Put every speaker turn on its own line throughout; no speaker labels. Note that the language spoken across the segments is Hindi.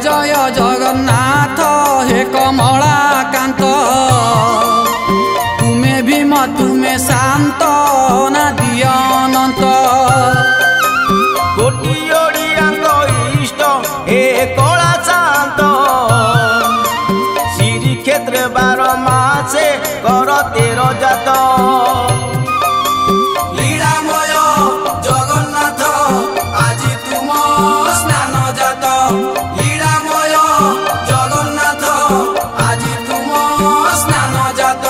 जय जगन्नाथ हे कमलाकांत तुम्हें भीम तुम्हें शांत ना दिय अनंत
कोटि ओडियांग इष्ट हे कला शांत श्रीक्षेत्र 12 मासे कर 13 जात
लीलामय जगन्नाथ आज तुम स्नान जात लीलामय जगन्नाथ आज तुम स्नान जात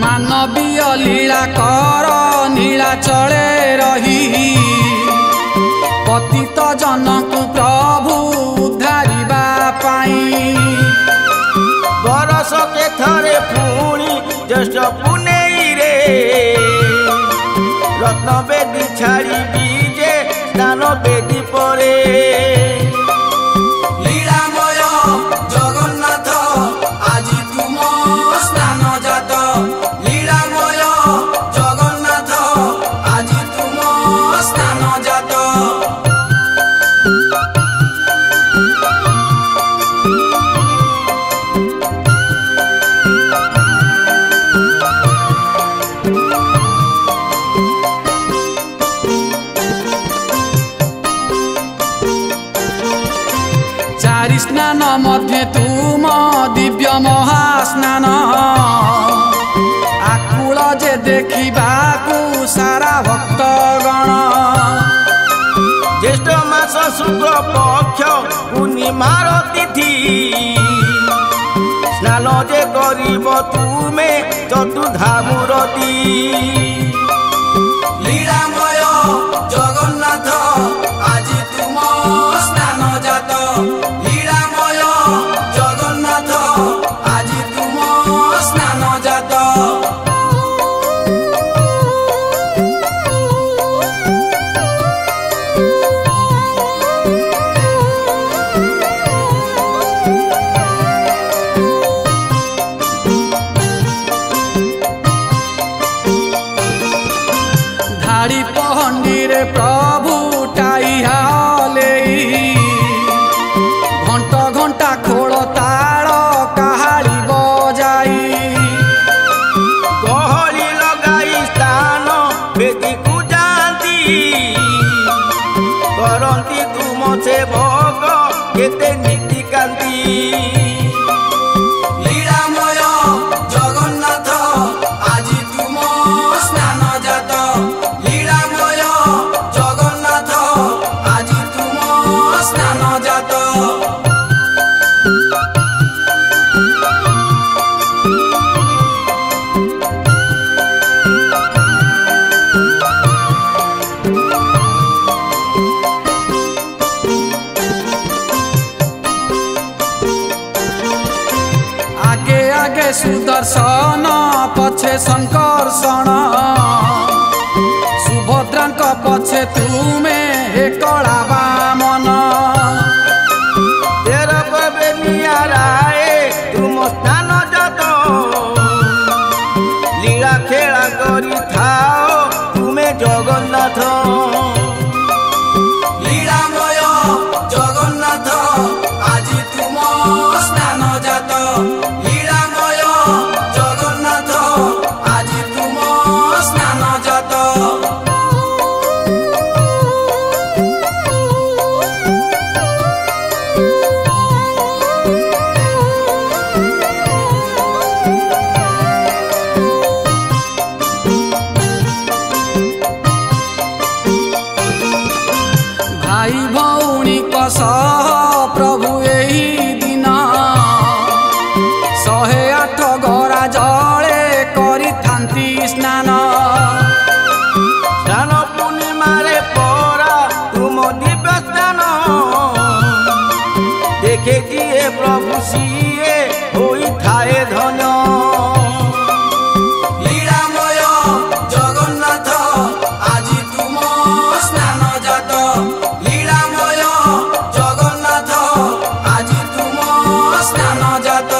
मानवीय लीला कर नीलाचले रही पतित जनक प्रभु उद्धारिबा पाई
बरस के थरे पुणी ज्येष्ठ पुनेई रे रत्न बेदी छाड़ी बीजे स्नान बेदी परे
लीलामय जगन्नाथ आज तुम स्नान जात लीलामय जगन्नाथ आज तुम स्नान जात चारि स्नान मध्ये तुम दिव्य महास्नान आकुल जे देखिबाकु सारा भक्तगण
ज्येष्ठ मास शुक्ल पक्ष पूर्णिमार तिथि स्नान जे करिब तुमे चतुर्धामूरती
लीलामय जगन्नाथ आज तुम स्नान जात लीलामय जगन्नाथ आज तुम स्नान जात धाड़ी पहंडी रे प्रभु टाइहाले घंटा घंटा खोल ताल कहाड़ी बजाई
गहली लगाई स्थान बेदी को जानती करती तुम से भोग केते नीतिकांती
लीलामय जगन्नाथ आज तुम स्नान जात लीलामय जगन्नाथ आज तुम स्नान जात आगे आगे सुदर्शन पछे संकर्षण सुभद्रांक पछे तुमे हे कला वामन
तेरा पबे नियाराए तुम स्नान जात लीला खेला करी थाओ तुमे जगन्नाथ
लीलामय जगन्नाथ आज तुम स्नान जात लीलामय जगन्नाथ आज तुम स्नान जात भाई भौणी सह प्रभु एही दिन 108 गरा जले करिथांती स्नान
स्नान पूर्णिमारे परा तुम दिव्य स्नान देखे किए प्रभु सीए होई थाए धन्य
लीलामय जगन्नाथ আজি तुम स्नान जात लीलामय जगन्नाथ আজি तुम स्नान जात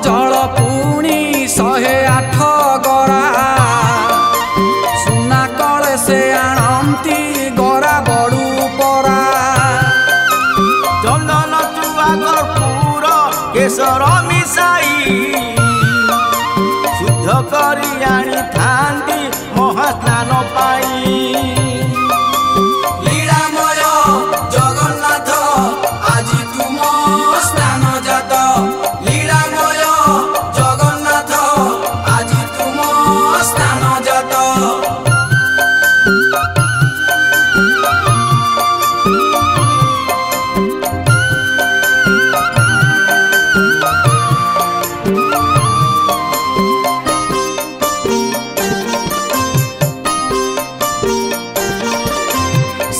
जल पुणी 108 गरा सुना कले से आणती गरा बड़ू परा
चंदन चुआ कर्पूर केशर मिसाई शुद्ध करी आनी थांती महास्नान पाई
लीलामय जगन्नाथ আজি तुम स्नान जात लीलामय जगन्नाथ আজি तुम स्नान जात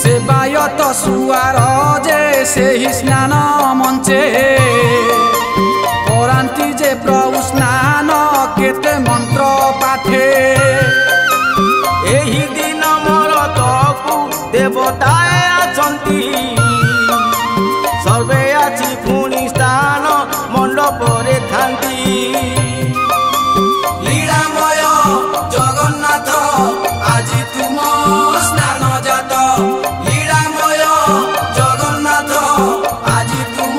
सेवायत सुआर जे से ही स्नान मंचे करांती जे प्रभु स्नान केते मंत्र पाठे
एही दिन मोर तकु देवताए आछंती सर्वे आछि पुणी स्थान मंडपरे थांती
लीलामय जगन्नाथ আজি तुम स्नान जात लीलामय जगन्नाथ আজি तुम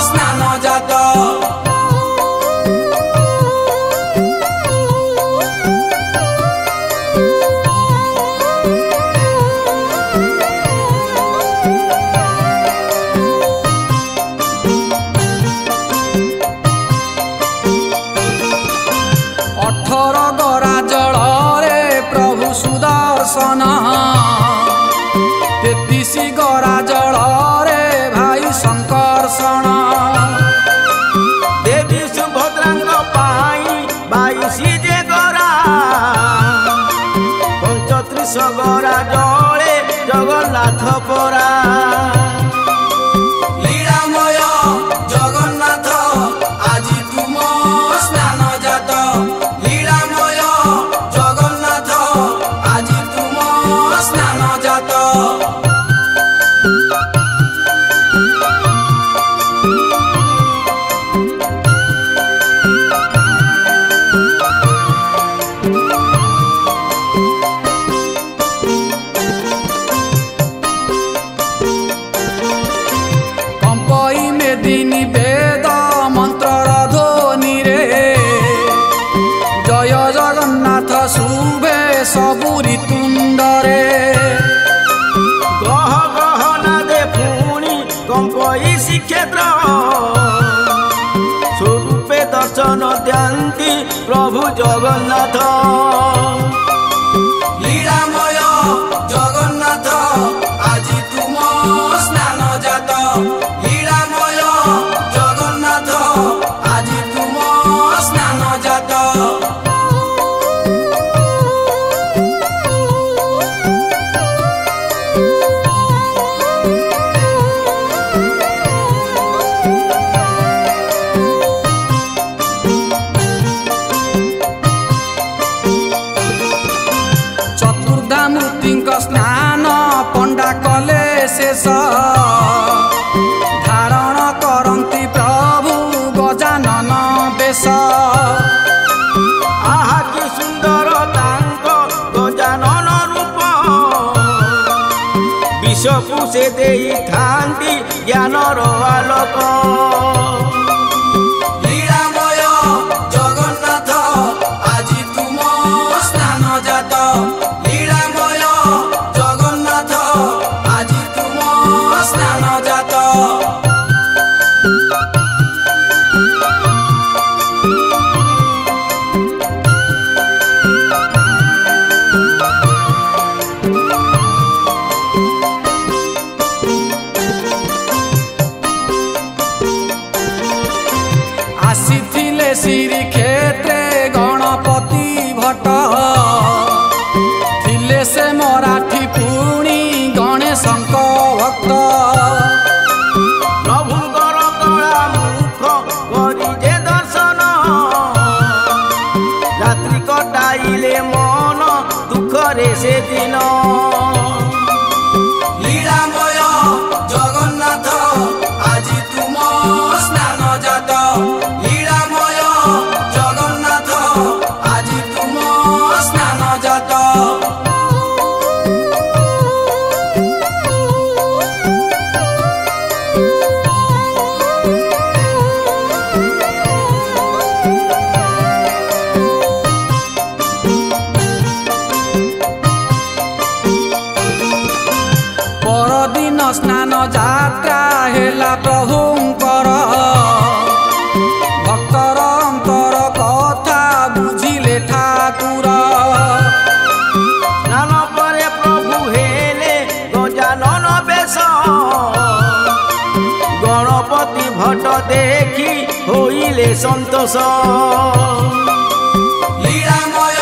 स्नान जात अठर गरा जल रे प्रभु सुदर्शन 33 गरा जल रे भाई शंकर्षण
देवी सुभद्रांग पाई 22 जे गरा 35 गरा जले जगन्नाथ परा
लीलामय जगन्नाथ আজি तुम स्नान जात लीलामय जगन्नाथ আজি तुम स्नान जात कंपई मेदिनी वेद मंत्र ध्वनि रे जय जगन्नाथ शुभे सबुरी तुंडरे
ग्रह गहना दे पुणी कंपई श्रीक्षेत्र स्वरूपे दर्शन द्यांती प्रभु जगन्नाथ
लीलामय जगन्नाथ আজি तुम स्नान जात लीलामय जगन्नाथ আজি तुम स्नान जात चतुर्धामूर्तिଙ୍କ स्नान पंडा कले शेष धारण करती प्रभु गजानन बेश
आहा कि सुंदर तांक गजानन रूप विषकु से देई थांती ज्ञानर आलोक
लीलामय जगन्नाथ আজি तुम स्नान जात मराठी पुणी गणेशଙ୍କ भक्त
प्रभुଙ୍କର कला मुख करी जे दर्शन रात्रि कटाइले मन दुखरे से दिन
लीलामय जगन्नाथ আজি तुम स्नान जात लीलामय जगन्नाथ আজি तुम स्नान जात परदिन स्नान यात्रा हेला प्रभुंकर भक्तर अंतर कथा बुझिले ठाकुर
स्नान परे प्रभु हेले गजानन बेश गणपति भट्ट देखी होइले संतोष
लीलामय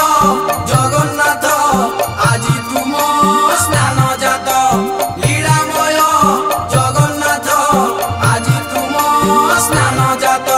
जगन्नाथ আজি तुम स्नान जात लीलामय जगन्नाथ আজি तुम स्नान जात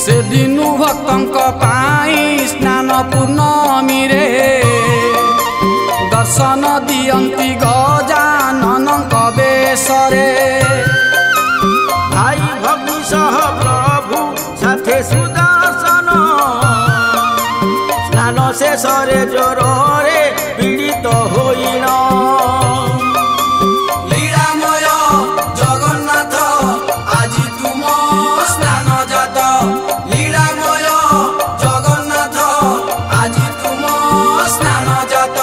से दिनु भक्तंक पाई स्नान पूर्णमी रे दर्शन दियंती गजाननंक बेशरे
भाई भक्ति सह प्रभु साथे सुदर्शन स्नान शेषरे ज्वरे पीड़ित होइल
लीलामय जगन्नाथ আজি तुम स्नान जात लीलामय जगन्नाथ আজি तुम स्नान जात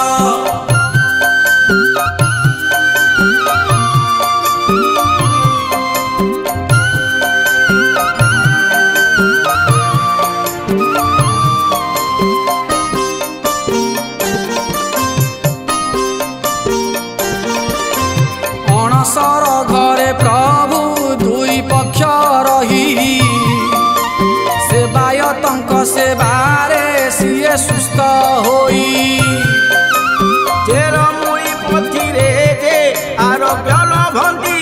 अणसर घरे प्रभु दुई पक्ष रही सेवायतंक सेवारे सिए सुस्थ होई
तेर मुई पथिरे जे आरोग्य लभंती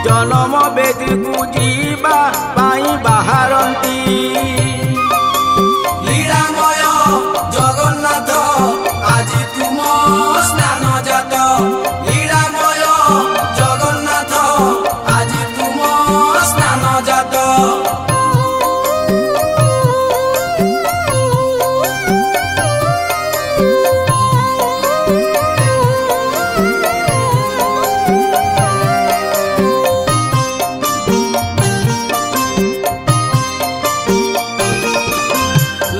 जन्म बेदीकु जीवा पाई बाहरंती
लीलामय जगन्नाथ আজি तुम स्नान जात लीलामय जगन्नाथ আজি तुम स्नान जात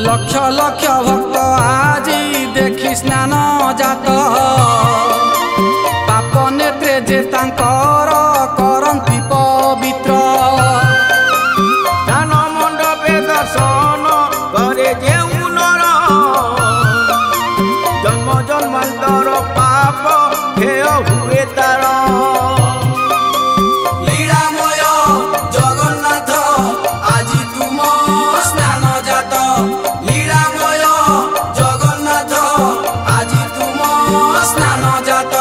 लक्ष लक्ष भक्त আজি देखि स्नान जात पाप नेत्रे जे तांकर करंती पवित्र
दान मंडपे दर्शन करे जे नर जन्म जन्मांतर पाप हेय हुए तार
लीलामय जगन्नाथ আজি तुम स्नान जात लीलामय जगन्नाथ আজি तुम स्नान जात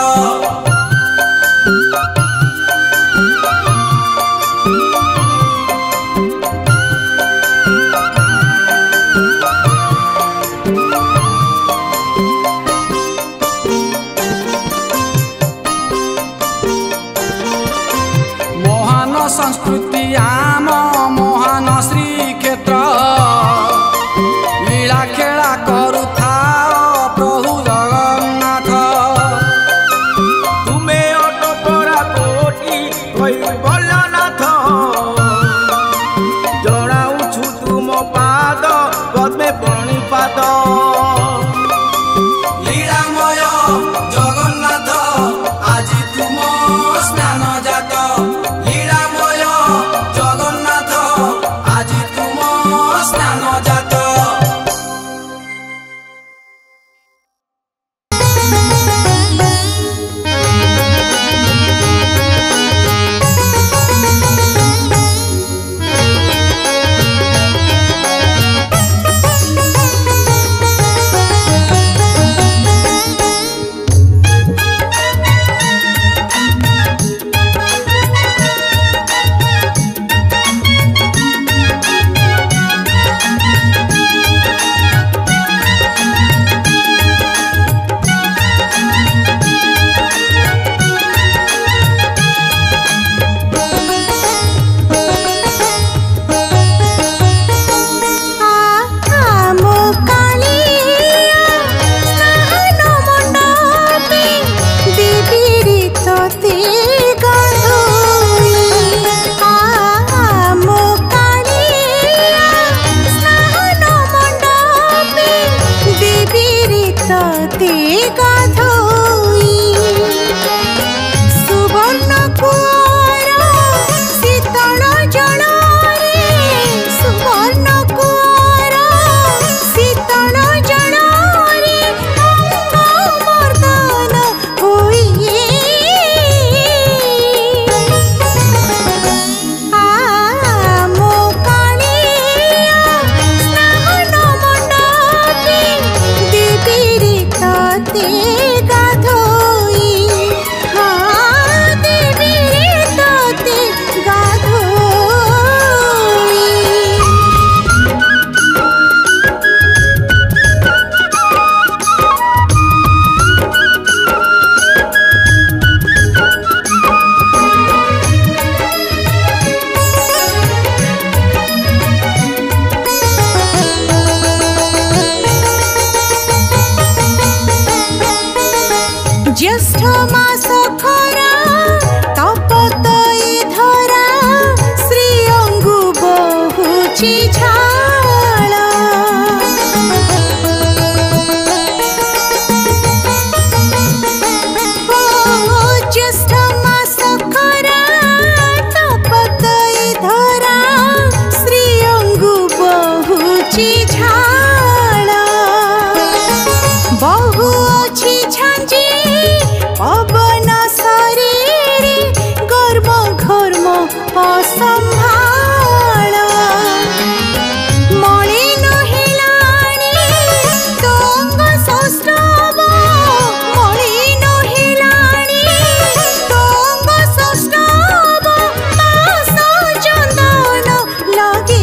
महान संस्कृति आम महान श्रीक्षेत्र लीला खेला करुथा प्रभु जगन्नाथ
तुमे अटपरा कोटी कई बलनाथ जनाऊछु तुम पाद पद्मे प्रणिपात
लीलामय जगन्नाथ আজি तुम स्नान जात लीलामय जगन्नाथ আজি तुम स्नान जात।
ज्येष्ठ मास खरा तपतई धरा श्री अंगु बहुची झाल ज्येष्ठ मास खरा तपतई धरा श्री अंगु बहुची झाल बहु अछि झांझी पवन शरीर गर्म घर्म असंभाल मलिन हेलाणी तंग सौष्ठव मलिन हेलाणी तंग सौष्ठव मास चंदन लगे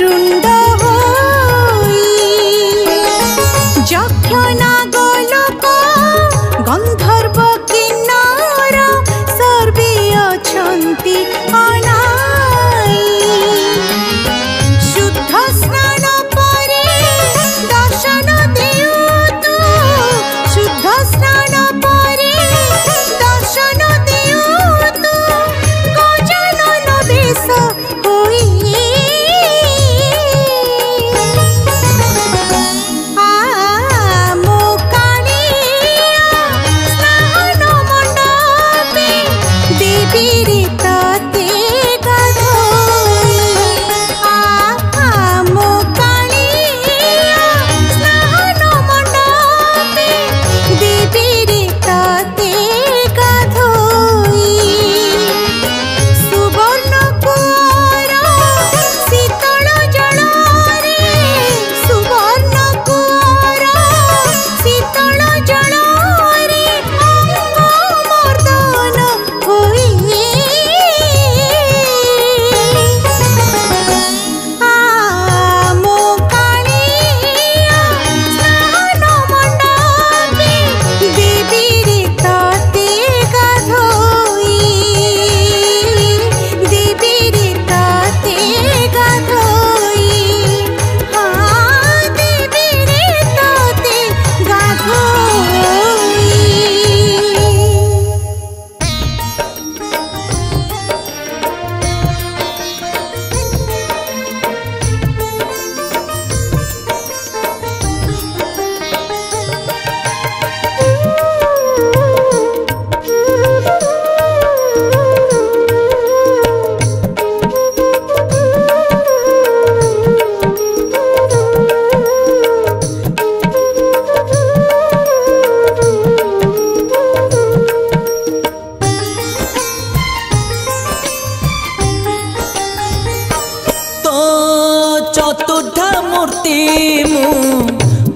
रुंड यक्ष नागलोक गंधर्व किन्नर सर्वे अछंती अनाई शुद्ध स्नान परे दर्शन देउतु शुद्ध स्नान परे दर्शन देउतु गजानन बेश होई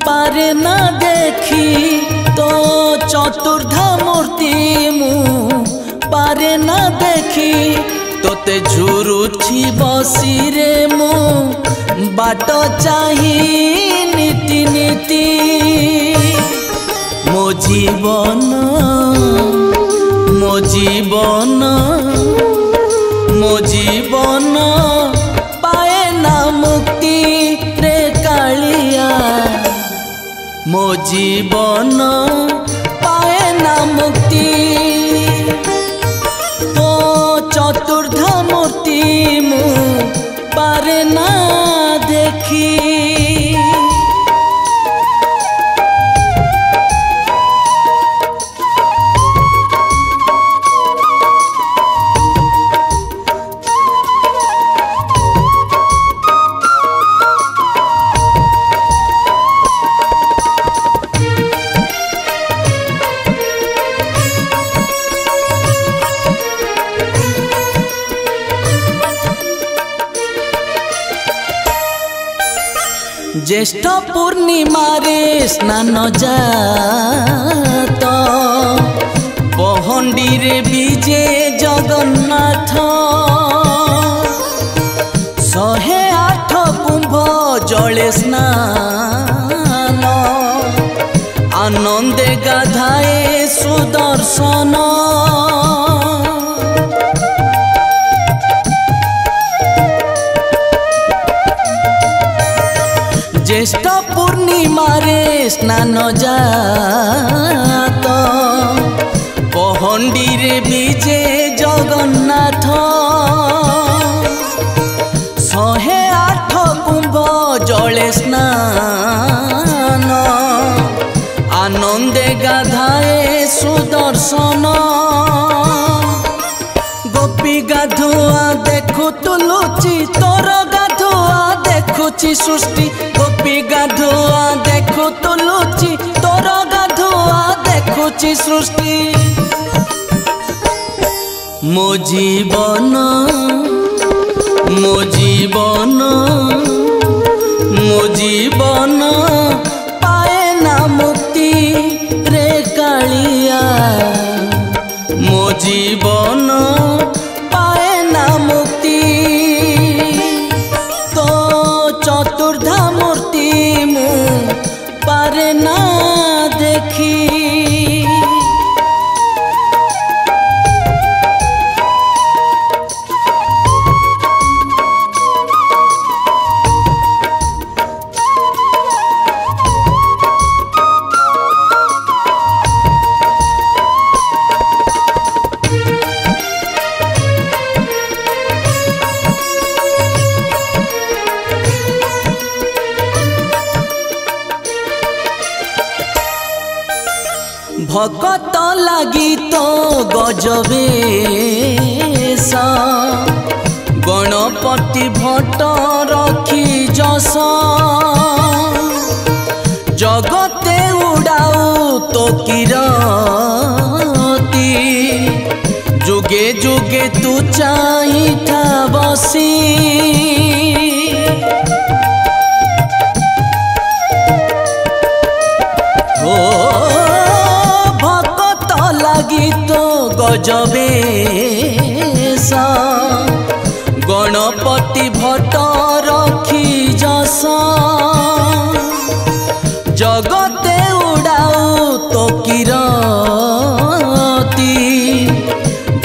पारे ना देखी तो चतुर्धा मूर्ति मु पारे ना देखी तोते झुरुछि बसी रे मु बाट चाही नीति नीति मो जीवन मो जीवन मो जीवन पाए ना मुक्ति रे कालिया मो जीवन पाए ना मुक्ति तो चतुर्धा मूर्ति मु पारे ना देखी ज्येष्ठ पूर्णिमा रे स्नान जात पहंडी रे विजे जगन्नाथ 108 कुंभ जले स्नान आनंदे गाधाए सुदर्शन ज्येष्ठ पूर्णिमा रे स्नान जात पहंडी रे विजे जगन्नाथ 108 कुंभ जले स्नान आनंदे गाधाए सुदर्शन गोपी गाधुआ देखु तुलुची तोर गाधुआ देखुची सृष्टि गोपी गाधुआ देखु तुलुची तोर गाधुआ देखुची सृष्टि मो जीवन मो जीवन मो जीवन पाए ना मुक्ति रे कालिया मो जीवन पाए ना मुक्ति तो चतुर्धा मूर्ति मु पारे ना देखी भगत लगी तो गजबेश गणपति भट्ट रखी जस जगते उड़ाऊ तो किरती जुगे जुगे तू चाहिठा बसी तो गजबेश गणपति भट्ट रखी जस जगते उड़ाऊ तो किरती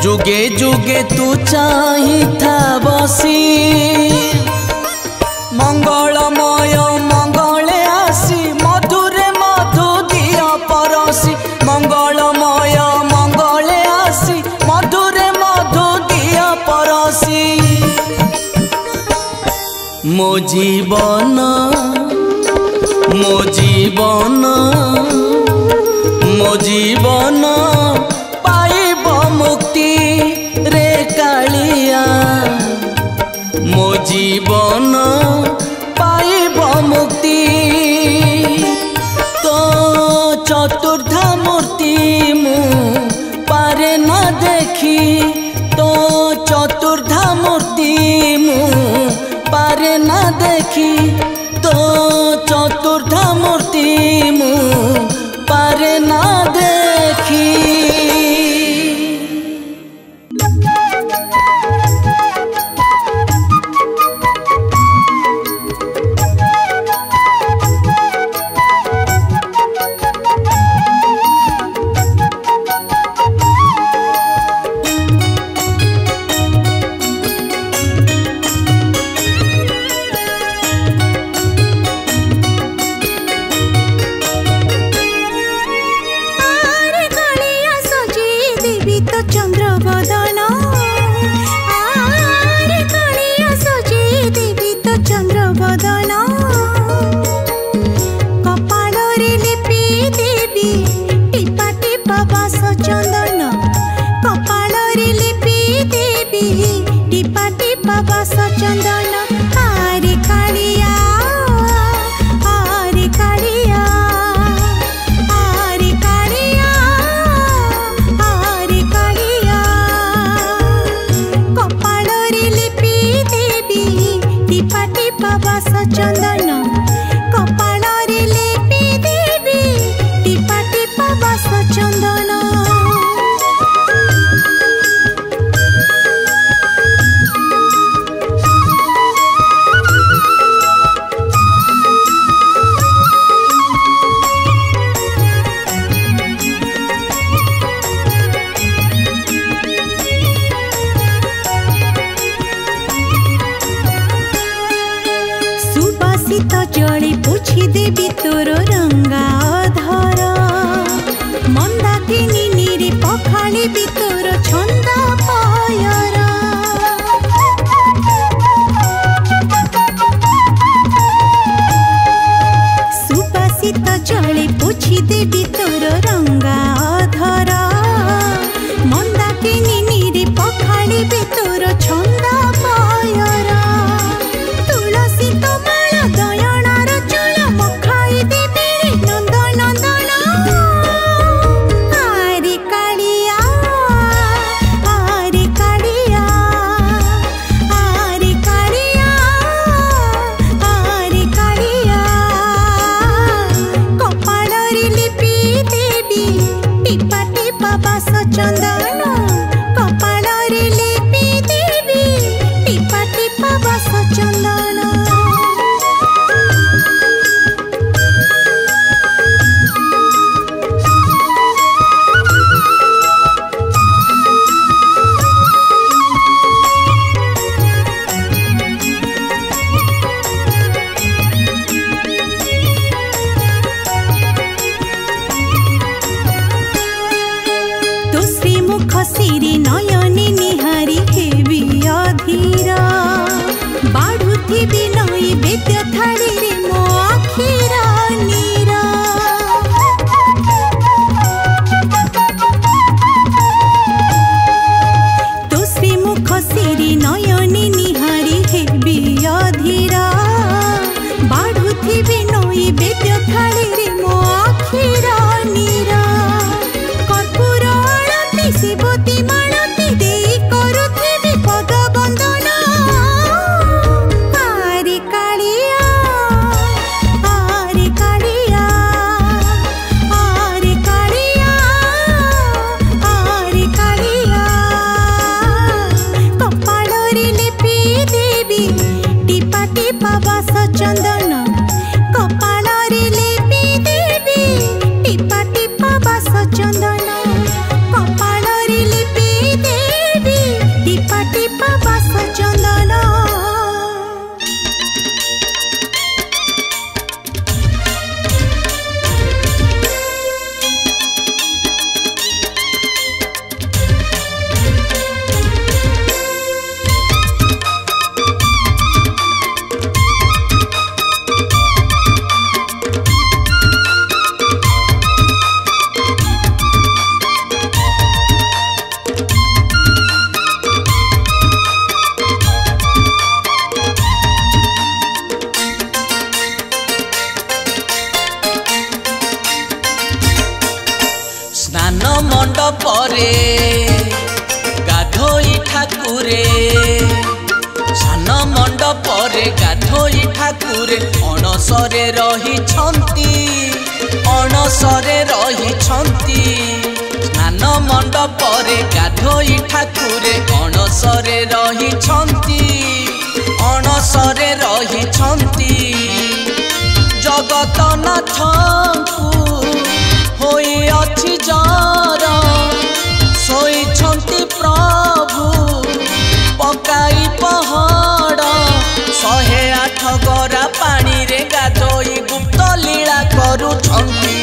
जुगे जुगे तू चाहिठा बसी मंगलमय मंगले आसी मधुरे मधु दिया परसी मंगलमय मंगले आसी मधुरे मधु दिया परसी मो जीवन मो जीवन मो जीवन पाइब मुक्ति रे कालिया मो जीवन पाइब मुक्ति तो चतुर्धा मूर्ति मु पारे न देखी तो चतुर्धा मूर्ति मु पारे न देखी तो चतुर्धा मूर्ति मु पारे न देखी
चंद्र बदन चंदन आरे कालिया आरे कालिया आरे कालिया आरे कालिया कपाल रे लिपि देवी टिपा टिपा बास चंदन कपाल रे लिपि देवी टिपा टिपा बास चंदन सुबासित जले पोछि देवी तोर रंगा धर मंदाकिनी नीरे पखाली भी तोर छंदा पायर सुबासित जले पोछि देवी तोर रंगा धर मंदाकिनी नीरे पखाली भी तोर छंदा पायर तुलसी तो माला दयनार चूल मखाई देवी नंद नंदन आरे कालिया आरे कालिया आरे कालिया आरे कालिया कपाल रे लिपि देवी टिपा टिपा बास चंदन कपाल रे लिपि देवी टिपा टिपा बास चंदन तो श्रीमुख सिरी नयनी निहारी हेबी अधीर बाढ़ुथि बिनई बेद्य थाली रे मो आखिर नीर तो श्रीमुख सिरी नयनी निहारी हेबी अधीर बाढ़ुथि बिनई बेद्य थाली रे मो आखिर नीर कर्पूर आळती शिवती माळती देई करुथिबि पद बंदन आरे कालिया आरे कालिया आरे कालिया आरे कालिया कपाल रे लिपि देवी टिपा टिपा बास चंदन कपाल रे लिपि देवी टिपा टिपा बास चंदन कपाल रे लिपि देवी टिपा टिपा बास चंदन
स्नान मंडपरे गाधोई ठाकुरे स्नान मंडपरे गाधोई ठाकुरे अणसरे रहिछंती अणसरे रहिछंती स्नान मंडपरे गाधोई ठाकुरे अणसरे रहिछंती अणसरे रहिछंती जगतनाथଙ୍କୁ होई अछि जर सोईछंती प्रभु पकाई पहाड़ 108 गरा पानी रे गाधोई गुप्त लीला करुछंती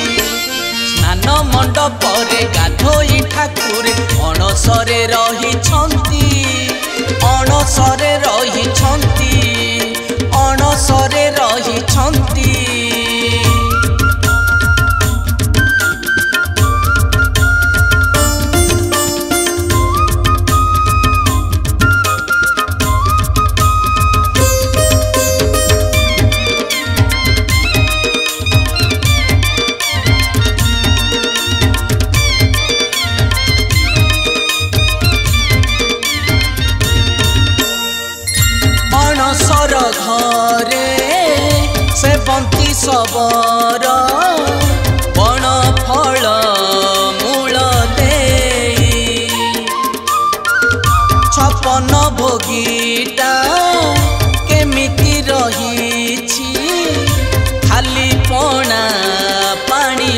स्नान मंडपरे गाधोई ठाकुरे अणसरे रहिछंती अणसरे रहिछंती अणसरे रहिछंती ଶବର ବଣ ଫଳ ମୂଳ ଦେଇ ଛପନ ଭୋଗୀଟା କେମିତି ରହିଛି ଖାଲି ପଣା ପାଣି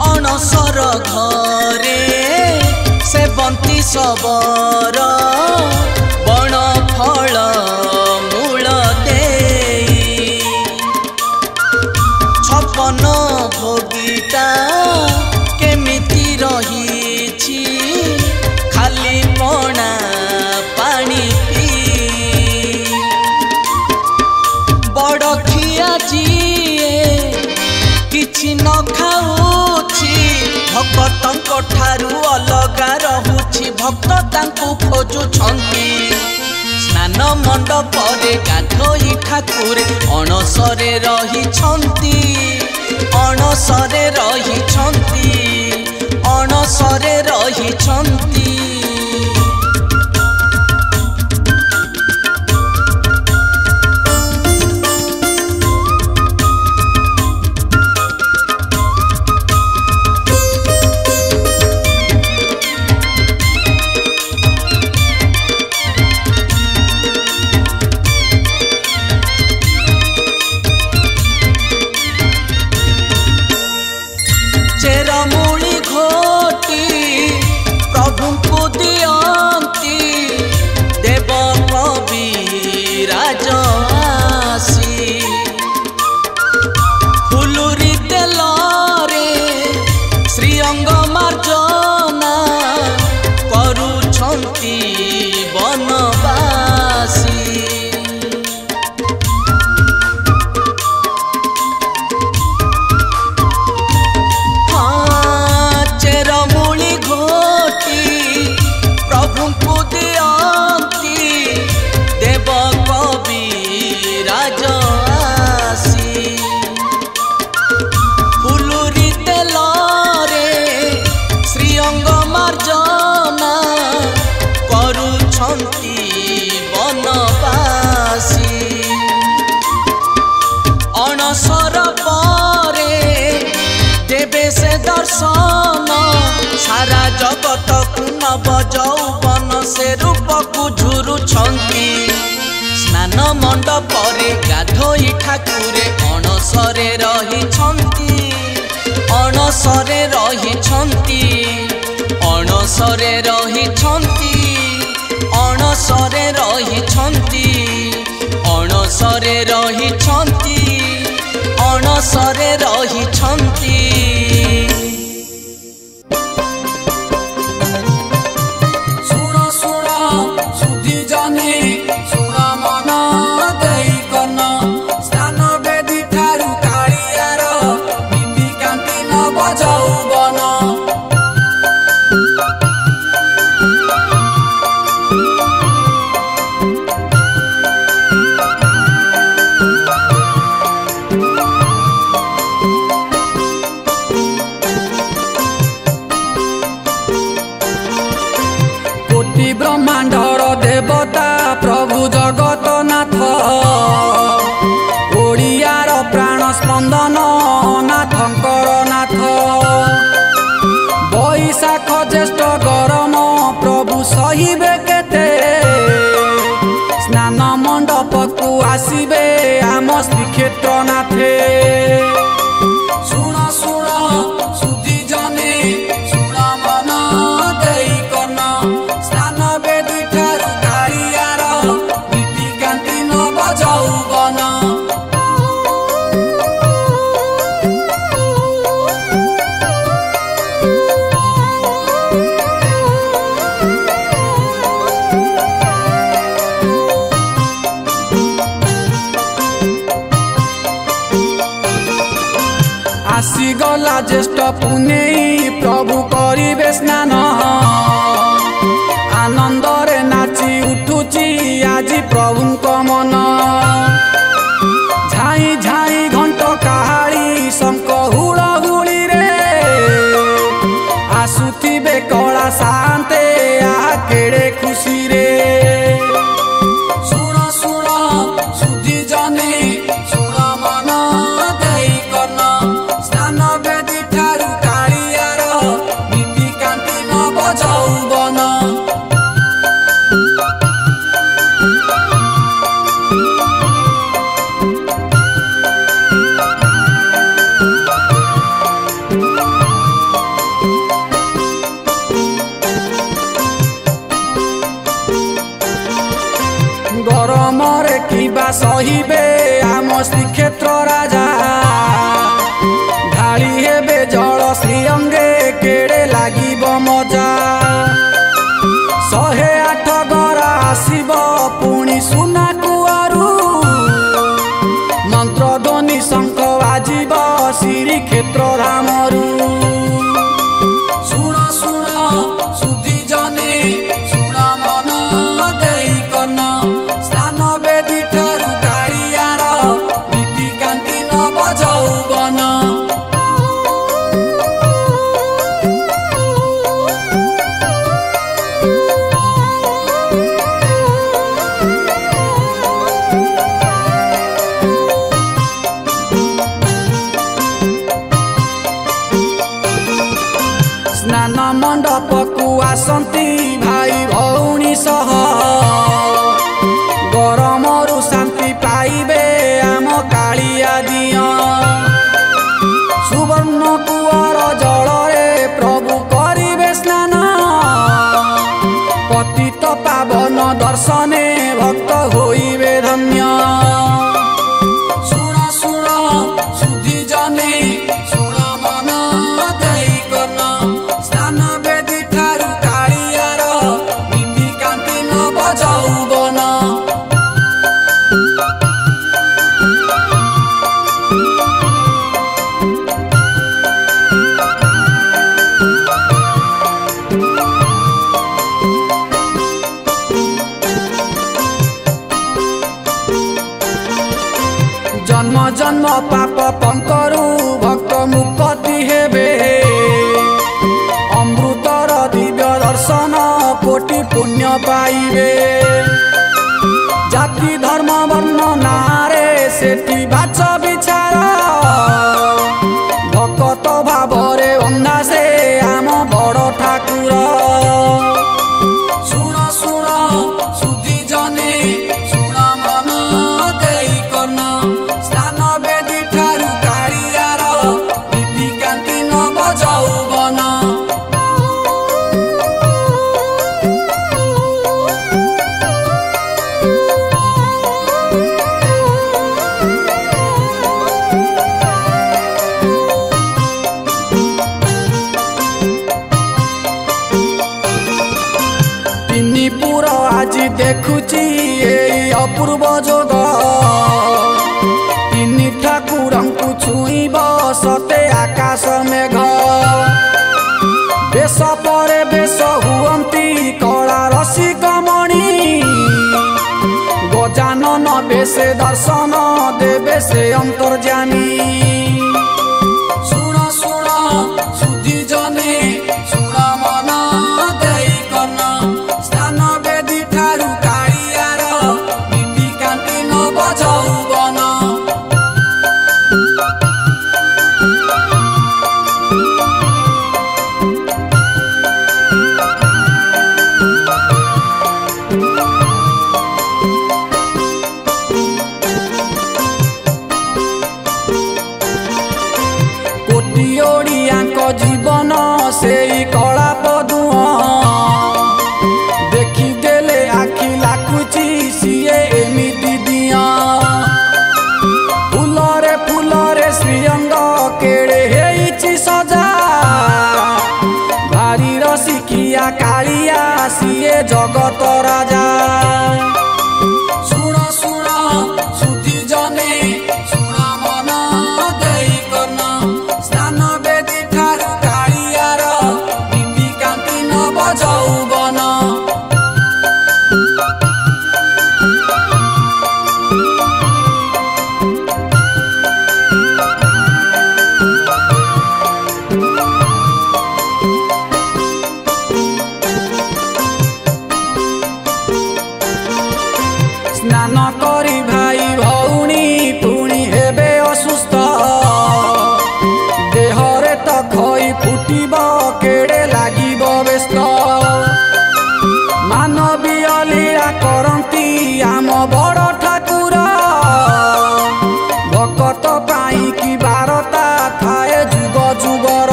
ଅଣସର ଘରେ ସେବନ୍ତୀ ଶବର ବଣ ଫଳ ମୂଳ ଦେଇ ଛପନ ଭୋଗୀଟା କେମିତି ରହିଛି ଖାଲି ପଣା ପାଣି ବଡ଼ ଖିଆ ଯିଏ କିଛି ନ ଖାଉଛି ଭକ୍ତଙ୍କ ଠାରୁ ଅଲଗା ରହୁଛି ଭକ୍ତ ତାଙ୍କୁ ଖୋଜୁଛନ୍ତି ସ୍ନାନ ମଣ୍ଡପରେ ଗାଧୋଇ ଠାକୁରେ ଅଣସରେ ରହିଛନ୍ତି ଅଣସରେ ରହିଛନ୍ତି ଅଣସରେ ରହିଛନ୍ତି ଚେରମୂଳି ଘୋଟି ପ୍ରଭୁଙ୍କୁ ଦିଅନ୍ତି ଦେବ କବିରାଜ ଆସି ଫୁଲୁରି ତେଲରେ ଶ୍ରୀଅଙ୍ଗ ମାର୍ଜନା କରୁଛନ୍ତି ବନବାସୀ ଚେରମୂଳି ଘୋଟି ପ୍ରଭୁଙ୍କୁ ଦିଅନ୍ତି ଦେବ କବିରାଜ ଆସି ଫୁଲୁରି ତେଲରେ ଶ୍ରୀଅଙ୍ଗ ମାର୍ଜନା କରୁଛନ୍ତି ବନବାସୀ ଅଣସର ପରେ ଦେବେ ସେ ଦର୍ଶନ ସାରା ଜଗତକୁ ନବ ଯୌବନ ସେ ରୂପକୁ ଝୁରୁଛନ୍ତି ସ୍ନାନ ମଣ୍ଡପରେ ଗାଧୋଇ ଠାକୁରେ ଅଣସରେ ରହିଛନ୍ତି ଅଣସରେ ରହିଛନ୍ତି ଅଣସରେ ରହିଛନ୍ତି ଅଣସରେ ରହିଛନ୍ତି ଅଣସରେ ରହିଛନ୍ତି ଅଣସରେ ରହିଛନ୍ତି
ଶୁଣ ଶୁଣ ସୁଧି ଜନି ଶୁଣ ମନ ଦେଇ କନ ସ୍ଥାନ ବେଦୀ ଠାରୁ କାଳିଆର ନୀତି କାନ୍ତି ନବ ଯୌବନ ବ୍ରହ୍ମାଣ୍ଡର ଦେବତା ପ୍ରଭୁ ଜଗତନାଥ ଓଡ଼ିଆର ପ୍ରାଣ ସ୍ପନ୍ଦନ ନାଥଙ୍କର ନାଥ ବୈଶାଖ ଜ୍ୟେଷ୍ଠ ଗରମ ପ୍ରଭୁ ସହିବେ କେତେ ସ୍ନାନ ମଣ୍ଡପକୁ ଆସିବେ ଆମ ଶ୍ରୀକ୍ଷେତ୍ର ନାଥେ ଶୁଣ ଶୁଣ ସୁଧି ଜନି ଶୁଣ ମନ ଦେଇ କନ ସ୍ଥାନ ବେଦୀ ଠାରୁ କାଳିଆର ନୀତି କାନ୍ତି ନବ ଯୌବନ ଆସିଗଲା ଜ୍ୟେଷ୍ଠ ପୁନେଇ ପ୍ରଭୁ କରିବେ ସ୍ନାନ ଆନନ୍ଦରେ ନାଚି ଉଠୁଛି ଆଜି ପ୍ରଭୁଙ୍କ ମନ ଝାଇ ଝାଇ ଘଣ୍ଟ କାହାଳି ଶଙ୍ଖ ହୁଳହୁଳିରେ ଆସୁଥିବେ କଳା बाजिब श्रीक्षेत्र धामरू
शुण शुण सुधी जने शुण मन देई कन स्नान बेदी ठारू कालियार नीतिकांति नव यौवन
स्नान मंडप को आसंती भाई भौणी सह गरमरु शांति पाइबे आम कालिया दिया सुवर्ण कुआर जलरे प्रभु करिबे स्नान पतित पावन दर्शने भक्त होइबे धन्य
शुण शुण सुधी जने शुण मन देई कन स्नान बेदी ठारू कालियार नीतिकांति नव यौवन
जन्म जन्म पाप पंकरु भक्त मुक्ति हेबे अमृतर दिव्य दर्शन कोटि पुण्य पाइबे जाति धर्म वर्ण नारे सेठी बाच विचार भक्त भावरे वंदा से आम बड़ ठाकुर
शुण शुण सुधी जने शुण मन देई कन स्नान बेदी ठारू कालियार नीतिकांति नव यौवन
पुर आज देखुची एई अपूर्व जोग तिनी ठाकुरंकु छुईब सते आकाश मेघ बेश परे बेश हुअंती कला रसिक मणि गजानन बेशे दर्शन देवे से अंतर्जामी
शुण शुण सुधी जने शुण मन देई कन स्नान बेदी ठारू कालियार नीतिकांति नव यौवन
कोटि ओडियांक जीवन सेई कला पदुआ देखी देले आखि लाकुची सिए एमिति दिया फुलरे श्रीअंग केड़े हेइची सजा भारी रसिकिया कालिया सिए जगत राजा
शुण शुण सुधी जने शुण मन देई कन स्नान बेदी ठारू कालियार नीतिकांति नव यौवन
स्नान करी भाई भौणी पुणी हेबे असुस्थ देहरे तो खई फुटिब केड़े लागिब व्यस्त मानवीय लीला करती आम बड़ ठाकुर भक्त पाई कि बारता थाए जुग जुगर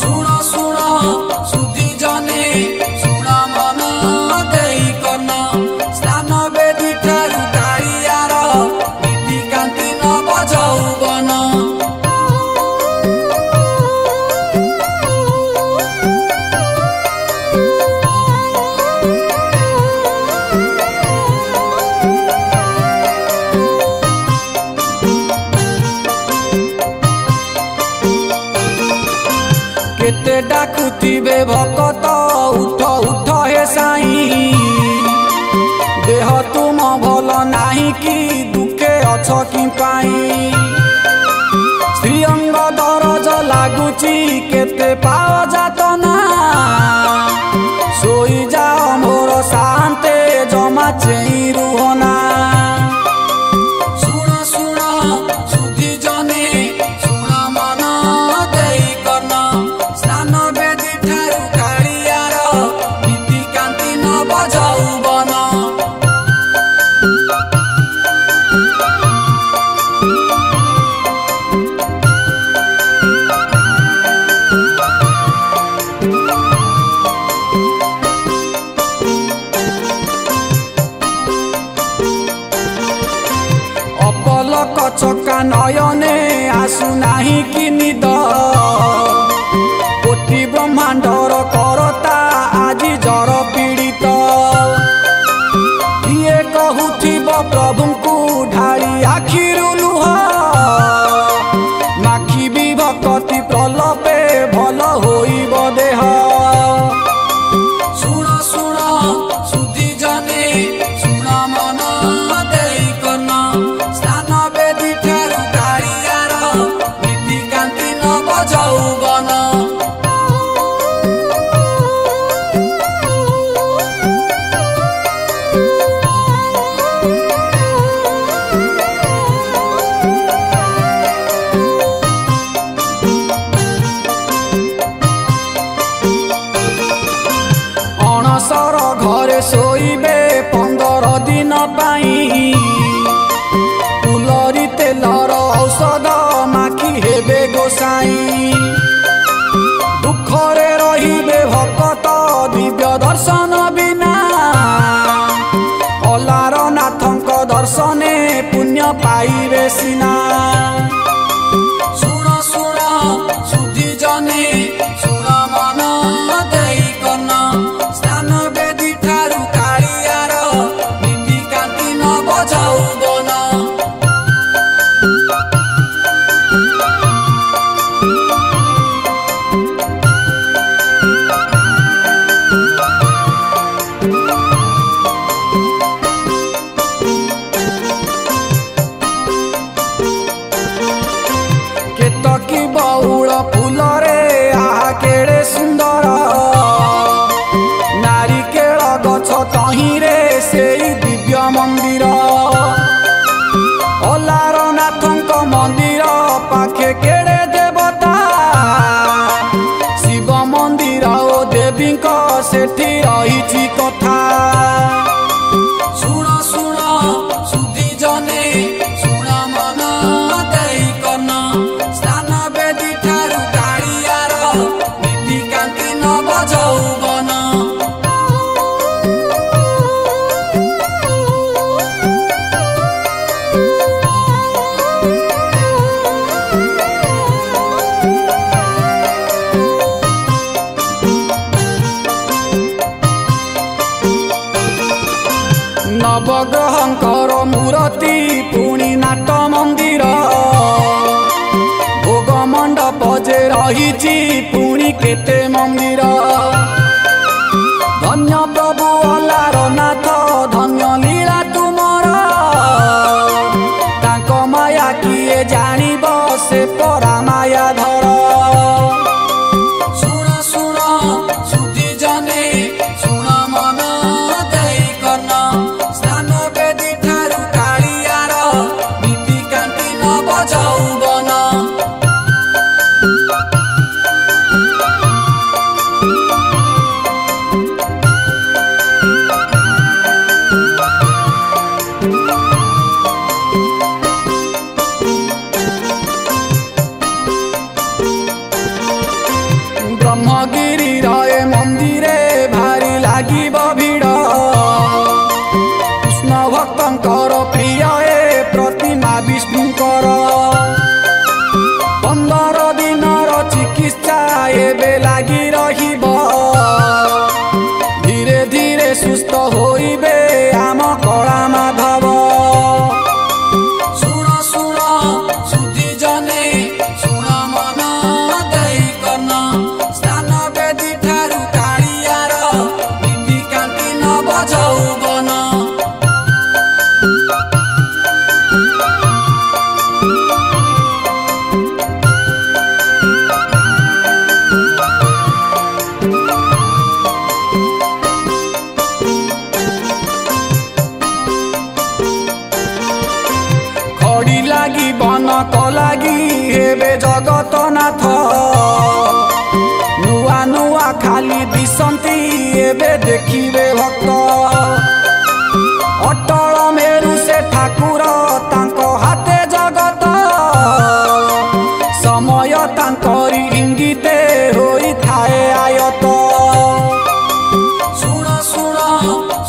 शुण शुण सुधी जने शुण मन देई कन स्नान बेदी ठारू कालियार नीतिकांति नव यौवन
केते डाकुथिबे भक्त उठ उठ हे साई देह तुम भल नाही कि दुखे अछ कि पाई श्रीअंग दरज लागुची केते पाओ जातना सोई जाओ मोर शांते जमा चेई रुहना चका नयने आसु नाही कि निद कोटि ब्रह्मांडर करता आजी जर पीड़ित किए कहूथिब प्रभु को ढाली आखिरु लुह माखिबी भक्ति प्रलपे भल होइब देह
सुण सुण सुधी जने सुण मन देई कन स्थान बेदी ठारू कालियार नीति कांति नव जौवन
अणसर घरे सोइबे 15 दिन पाई फुलरी तेलर औषध माखी हेबे गोसाई दुखरे रहिबे भक्त दिव्य दर्शन बिना अलार नाथंक दर्शने पुण्य पाइबे सिना
सुण सुण सुधी जने सुण मन देई कन स्थान बेदी ठारू कालियार नीति कांति नव जौवन
केतकी बहुल फूलरे आहा केड़े सुंदर नारिकेल गछ तहिरे सेई दिव्य मंदिर अलार नाथंक मंदिर पाखे केड़े देवता शिव मंदिर ओ देवींक सेठी रहिछि कथा
सुण सुण सुधी जने सुण मन देई कन स्थान बेदी ठारू कालियार नीति कांति नव जौवन
नवग्रहंकर मूर्ति पुणी नाट मंदिर भोग मंडप जे रहिछि पुणी केते मंदिर धन्य प्रभु अलार नाथ धन्य लीला तुमर तांक माया किए जानिब से परा माया धर
सुण सुण सुधी जने सुण मन देई कन स्थान बेदी ठारू कालियार नीति कांति नव जौवन
ब्रह्मगिरी रहे मंदिरे भारी लागिब भिड़ कृष्ण भक्तंकर प्रिय ए प्रतिमा विष्णुकर ଲାଗି ହେବେ ଜଗତନାଥ ନୂଆ ନୂଆ ଖାଲି ଦିଶନ୍ତି ଏବେ ଦେଖିବେ ଭକ୍ତ ଅଟଳ ମେରୁ ସେ ଠାକୁର ତାଙ୍କ ହାତେ ଜଗତ ସମୟ ତାଙ୍କରି ଇଙ୍ଗିତେ ହୋଇଥାଏ ଆୟତ
ଶୁଣ ଶୁଣ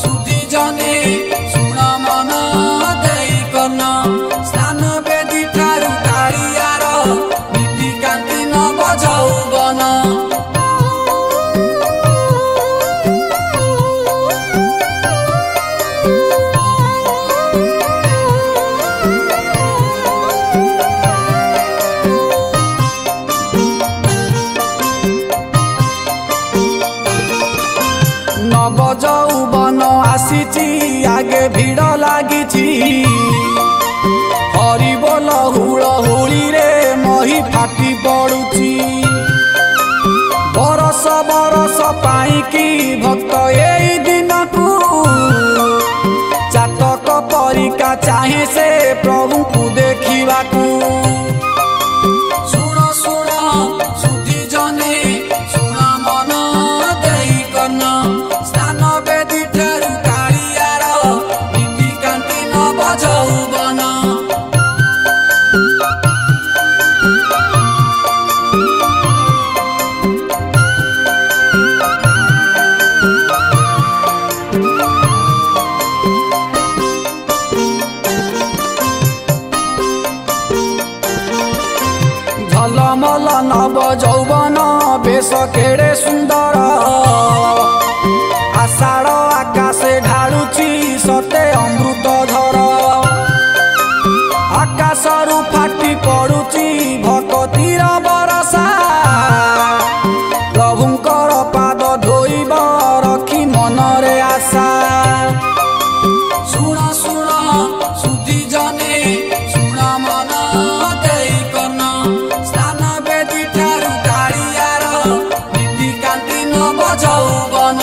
ସୁଧି ଜନେ ଶୁଣ ମନ ଦେଇ କର୍ଣ୍ଣ ସ୍ନାନ ବେଦୀ ଠାରୁ କାଳିଆର ନୀତିକାନ୍ତି ନବ ଯୌବନ
नव यौवन आसीची आगे भिड़ लागिची हरि बोल हुड़ हुड़ी रे मही फाटी पड़ुची बरस बरस पाईकी भक्त एई दिन को चातक परिका चाहे से प्रभु को देखा
ଶୁଣ ଶୁଣ ସୁଧି ଜନେ ଶୁଣ ମନ ଦେଇ କର୍ଣ୍ଣ ସ୍ନାନ ବେଦୀ ଠାରୁ କାଳିଆର ନୀତିକାନ୍ତି ନବ ଯୌବନ
झलमल नव यौवन बेश केड़े सुंदर आषाढ़ आकाशे ढालुची सते अमृत धर आकाशरू फाटी पड़ुची भक्तिर बरसा प्रभुंकर पाद धोइब रखी मनरे आशा
ଶୁଣ ଶୁଣ ସୁଧି ଜନେ ଶୁଣ ମନ ଦେଇ କର୍ଣ୍ଣ ସ୍ନାନ ବେଦୀ ଠାରୁ କାଳିଆର ନୀତିକାନ୍ତି ନବ ଯୌବନ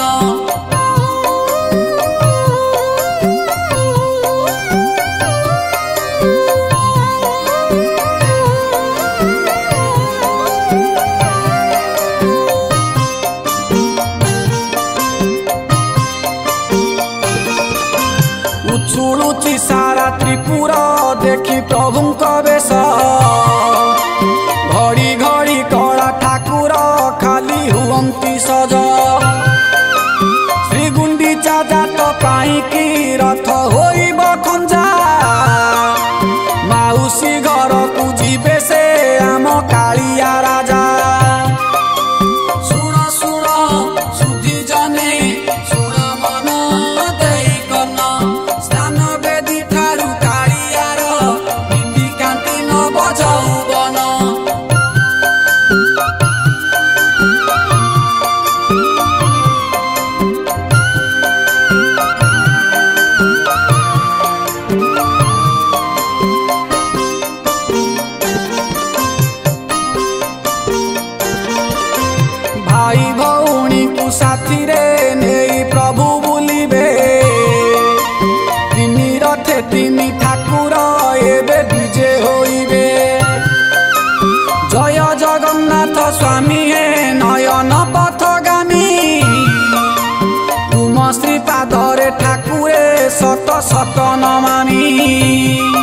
उछुलुची सारा त्रिपुर देखी प्रभुंक बेश घड़ी घड़ी कला ठाकुर खाली हुअंती सज श्री गुंडीचा जात पाईकी रथ होइब खंजा माउसी घर को जीवे से आम कालिया राजा
ଶୁଣ ଶୁଣ ସୁଧି ଜନେ ଶୁଣ ମନ ଦେଇ କର୍ଣ୍ଣ ସ୍ନାନ ବେଦୀ ଠାରୁ କାଳିଆର ନୀତିକାନ୍ତି ନବ ଯୌବନ
भाई भौणी को साथी रे नहीं प्रभु बुलिबे तिनी रथे तिनी ठाकुर एबे विजे होइबे जय जगन्नाथ स्वामी हे नयन पथगामी तुम श्रीपादरे ठाकुरे सत सत नमामि।